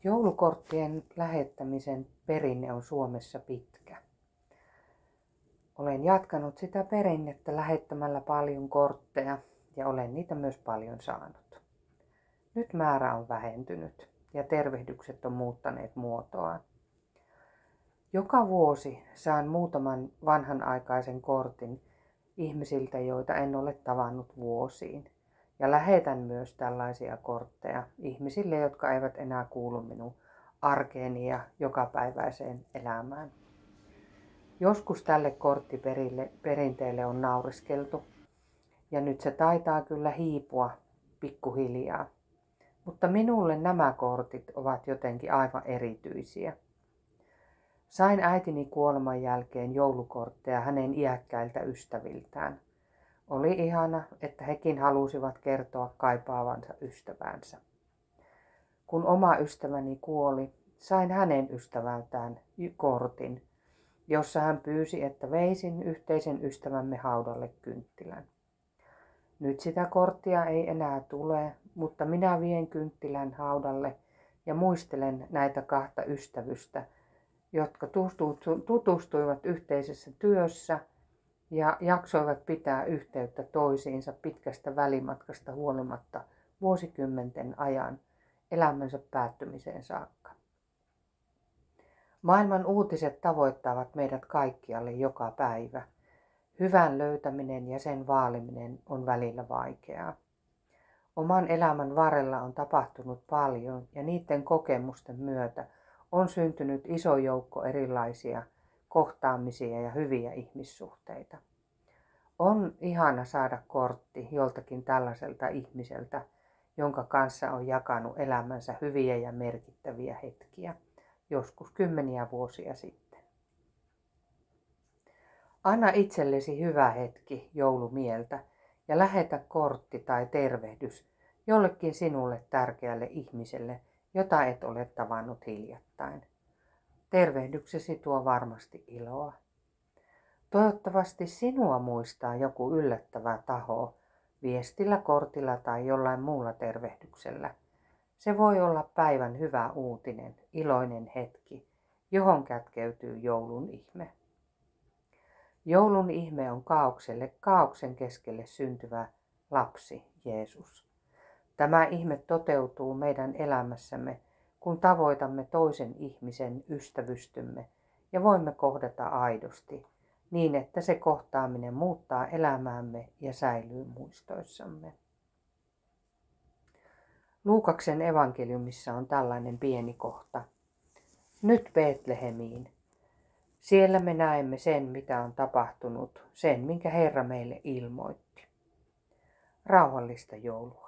Joulukorttien lähettämisen perinne on Suomessa pitkä. Olen jatkanut sitä perinnettä lähettämällä paljon kortteja ja olen niitä myös paljon saanut. Nyt määrä on vähentynyt ja tervehdykset on muuttaneet muotoaan. Joka vuosi saan muutaman vanhanaikaisen kortin ihmisiltä, joita en ole tavannut vuosiin. Ja lähetän myös tällaisia kortteja ihmisille, jotka eivät enää kuulu minun arkeeni ja jokapäiväiseen elämään. Joskus tälle korttiperinteelle on naureskeltu ja nyt se taitaa kyllä hiipua pikkuhiljaa. Mutta minulle nämä kortit ovat jotenkin aivan erityisiä. Sain äitini kuoleman jälkeen joulukortteja hänen iäkkäiltä ystäviltään. Oli ihana, että hekin halusivat kertoa kaipaavansa ystävänsä. Kun oma ystäväni kuoli, sain hänen ystävältään kortin, jossa hän pyysi, että veisin yhteisen ystävämme haudalle kynttilän. Nyt sitä korttia ei enää tule, mutta minä vien kynttilän haudalle ja muistelen näitä kahta ystävystä, jotka tutustuivat yhteisessä työssä ja jaksoivat pitää yhteyttä toisiinsa pitkästä välimatkasta huolimatta vuosikymmenten ajan elämänsä päättymiseen saakka. Maailman uutiset tavoittavat meidät kaikkialle joka päivä. Hyvän löytäminen ja sen vaaliminen on välillä vaikeaa. Oman elämän varrella on tapahtunut paljon ja niiden kokemusten myötä on syntynyt iso joukko erilaisia kohtaamisia ja hyviä ihmissuhteita. On ihana saada kortti joltakin tällaiselta ihmiseltä, jonka kanssa on jakanut elämänsä hyviä ja merkittäviä hetkiä, joskus kymmeniä vuosia sitten. Anna itsellesi hyvä hetki joulumieltä ja lähetä kortti tai tervehdys jollekin sinulle tärkeälle ihmiselle, jota et ole tavannut hiljattain. Tervehdyksesi tuo varmasti iloa. Toivottavasti sinua muistaa joku yllättävä taho viestillä, kortilla tai jollain muulla tervehdyksellä. Se voi olla päivän hyvä uutinen, iloinen hetki, johon kätkeytyy joulun ihme. Joulun ihme on kaaoksen keskelle syntyvä lapsi, Jeesus. Tämä ihme toteutuu meidän elämässämme, kun tavoitamme toisen ihmisen ystävystymme ja voimme kohdata aidosti, niin että se kohtaaminen muuttaa elämäämme ja säilyy muistoissamme. Luukaksen evankeliumissa on tällainen pieni kohta. Nyt Betlehemiin. Siellä me näemme sen, mitä on tapahtunut, sen, minkä Herra meille ilmoitti. Rauhallista joulua.